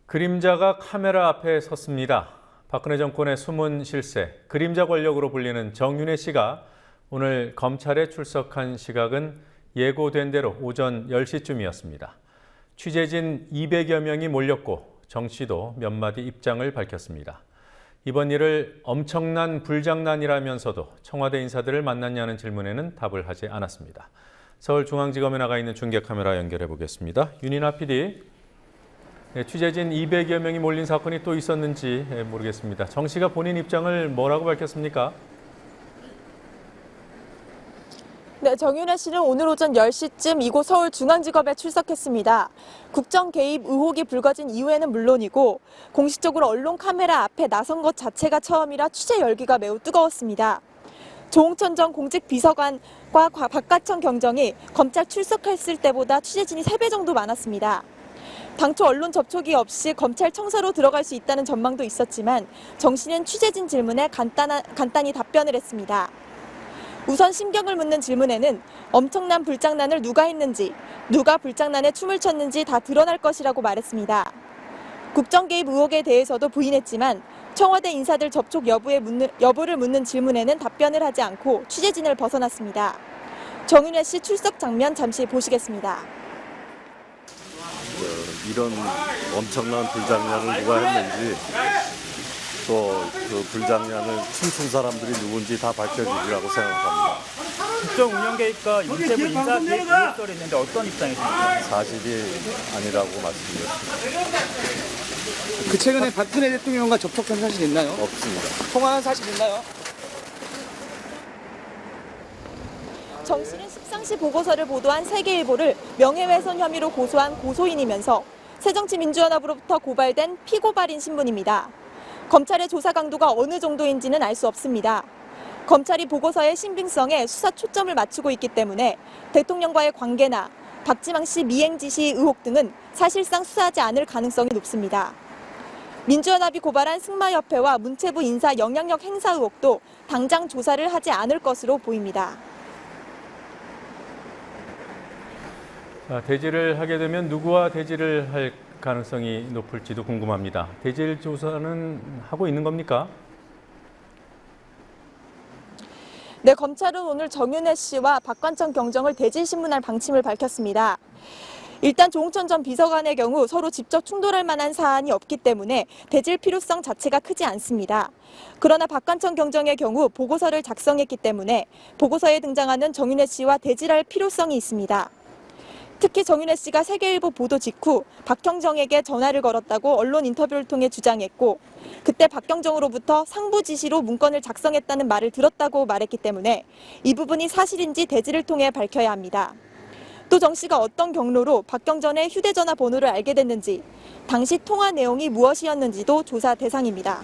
그림자가 카메라 앞에 섰습니다. 박근혜 정권의 숨은 실세, 그림자 권력으로 불리는 정윤회 씨가 오늘 검찰에 출석한 시각은 예고된 대로 오전 10시쯤이었습니다. 취재진 200여 명이 몰렸고 정 씨도 몇 마디 입장을 밝혔습니다. 이번 일을 엄청난 불장난이라면서도 청와대 인사들을 만났냐는 질문에는 답을 하지 않았습니다. 서울중앙지검에 나가 있는 중계카메라 연결해 보겠습니다. 윤인아 PD. 취재진 200여 명이 몰린 사건이 또 있었는지 모르겠습니다. 정 씨가 본인 입장을 뭐라고 밝혔습니까? 네, 정윤회 씨는 오늘 오전 10시쯤 이곳 서울중앙지검에 출석했습니다. 국정 개입 의혹이 불거진 이후에는 물론이고 공식적으로 언론 카메라 앞에 나선 것 자체가 처음이라 취재 열기가 매우 뜨거웠습니다. 조홍천 전 공직비서관과 박가천 경정이 검찰 출석했을 때보다 취재진이 3배 정도 많았습니다. 당초 언론 접촉이 없이 검찰 청사로 들어갈 수 있다는 전망도 있었지만 정 씨는 취재진 질문에 간단히 답변을 했습니다. 우선 심경을 묻는 질문에는 엄청난 불장난을 누가 했는지, 누가 불장난에 춤을 췄는지 다 드러날 것이라고 말했습니다. 국정 개입 의혹에 대해서도 부인했지만 청와대 인사들 접촉 여부를 묻는 질문에는 답변을 하지 않고 취재진을 벗어났습니다. 정윤회 씨 출석 장면 잠시 보시겠습니다. 이런 엄청난 불장난을 누가 했는지 또 그 불장난을 춤춘 사람들이 누군지 다 밝혀지리라고 생각합니다. 국정 운영 개입과 윤태부 인사 개입 의혹설이 있는데 어떤 입장이십니까? 사실이 아니라고 말씀드렸습니다. 그 최근에 박근혜 대통령과 접촉한 사실 있나요? 없습니다. 통화한 사실 있나요? 정 씨는 십상시 보고서를 보도한 세계일보를 명예훼손 혐의로 고소한 고소인이면서 새정치민주연합으로부터 고발된 피고발인 신분입니다. 검찰의 조사 강도가 어느 정도인지는 알 수 없습니다. 검찰이 보고서의 신빙성에 수사 초점을 맞추고 있기 때문에 대통령과의 관계나 박지망 씨 미행 지시 의혹 등은 사실상 수사하지 않을 가능성이 높습니다. 민주연합이 고발한 승마협회와 문체부 인사 영향력 행사 의혹도 당장 조사를 하지 않을 것으로 보입니다. 대질을 하게 되면 누구와 대질을 할 가능성이 높을지도 궁금합니다. 대질 조사는 하고 있는 겁니까? 네, 검찰은 오늘 정윤회 씨와 박관천 경정을 대질 신문할 방침을 밝혔습니다. 일단 조홍천 전 비서관의 경우 서로 직접 충돌할 만한 사안이 없기 때문에 대질 필요성 자체가 크지 않습니다. 그러나 박관천 경정의 경우 보고서를 작성했기 때문에 보고서에 등장하는 정윤회 씨와 대질할 필요성이 있습니다. 특히 정윤회 씨가 세계일보 보도 직후 박경정에게 전화를 걸었다고 언론 인터뷰를 통해 주장했고 그때 박경정으로부터 상부 지시로 문건을 작성했다는 말을 들었다고 말했기 때문에 이 부분이 사실인지 대질을 통해 밝혀야 합니다. 또 정 씨가 어떤 경로로 박경정의 휴대전화 번호를 알게 됐는지, 당시 통화 내용이 무엇이었는지도 조사 대상입니다.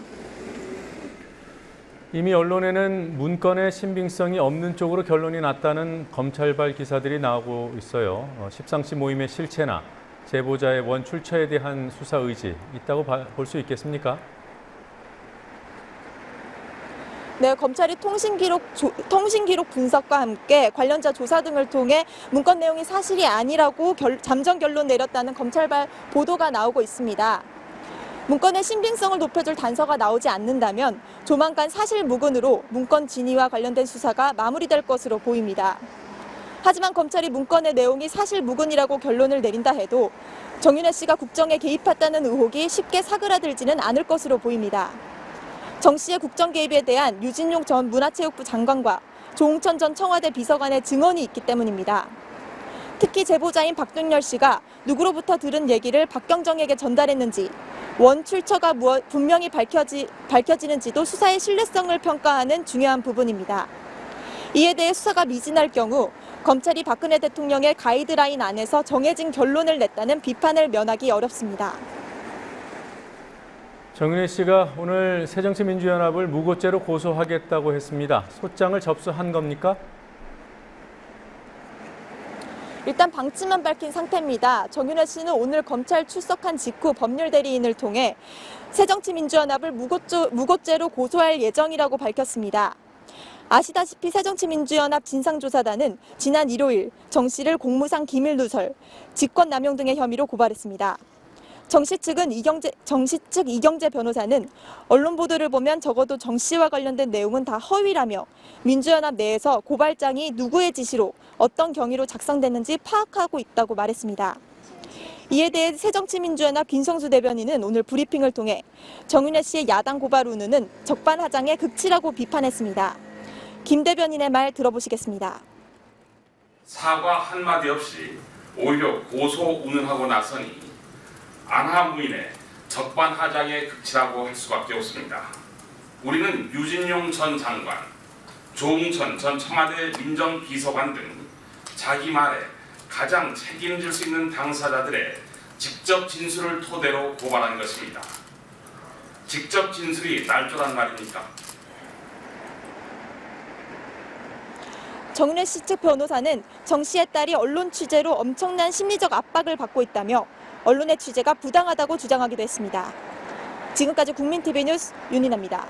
이미 언론에는 문건의 신빙성이 없는 쪽으로 결론이 났다는 검찰발 기사들이 나오고 있어요. 십상시 모임의 실체나 제보자의 원출처에 대한 수사 의지 있다고 볼 수 있겠습니까? 네, 검찰이 통신기록 분석과 함께 관련자 조사 등을 통해 문건 내용이 사실이 아니라고 잠정 결론 내렸다는 검찰발 보도가 나오고 있습니다. 문건의 신빙성을 높여줄 단서가 나오지 않는다면 조만간 사실무근으로 문건 진위와 관련된 수사가 마무리될 것으로 보입니다. 하지만 검찰이 문건의 내용이 사실무근이라고 결론을 내린다 해도 정윤회 씨가 국정에 개입했다는 의혹이 쉽게 사그라들지는 않을 것으로 보입니다. 정 씨의 국정 개입에 대한 유진용 전 문화체육부 장관과 조홍천 전 청와대 비서관의 증언이 있기 때문입니다. 특히 제보자인 박동열 씨가 누구로부터 들은 얘기를 박경정에게 전달했는지, 원 출처가 분명히 밝혀지는지도 수사의 신뢰성을 평가하는 중요한 부분입니다. 이에 대해 수사가 미진할 경우 검찰이 박근혜 대통령의 가이드라인 안에서 정해진 결론을 냈다는 비판을 면하기 어렵습니다. 정윤회 씨가 오늘 새정치민주연합을 무고죄로 고소하겠다고 했습니다. 소장을 접수한 겁니까? 일단 방침만 밝힌 상태입니다. 정윤회 씨는 오늘 검찰 출석한 직후 법률 대리인을 통해 새정치민주연합을 무고죄로 고소할 예정이라고 밝혔습니다. 아시다시피 새정치민주연합 진상조사단은 지난 일요일 정 씨를 공무상 기밀누설, 직권남용 등의 혐의로 고발했습니다. 정씨 측 이경재 변호사는 언론 보도를 보면 적어도 정 씨와 관련된 내용은 다 허위라며 민주연합 내에서 고발장이 누구의 지시로 어떤 경위로 작성됐는지 파악하고 있다고 말했습니다. 이에 대해 새정치민주연합 김성수 대변인은 오늘 브리핑을 통해 정윤회 씨의 야당 고발 운운은 적반하장의 극치라고 비판했습니다. 김 대변인의 말 들어보시겠습니다. 사과 한마디 없이 오히려 고소 운운하고 나서니 안하무인의 적반하장의 극치라고 할 수밖에 없습니다. 우리는 유진용 전 장관, 조웅천 전 청와대 민정비서관 등 자기 말에 가장 책임질 수 있는 당사자들의 직접 진술을 토대로 고발한 것입니다. 직접 진술이 날조란 말입니까? 정윤회 씨 측 변호사는 정 씨의 딸이 언론 취재로 엄청난 심리적 압박을 받고 있다며 언론의 취재가 부당하다고 주장하기도 했습니다. 지금까지 국민TV 뉴스 윤인아입니다.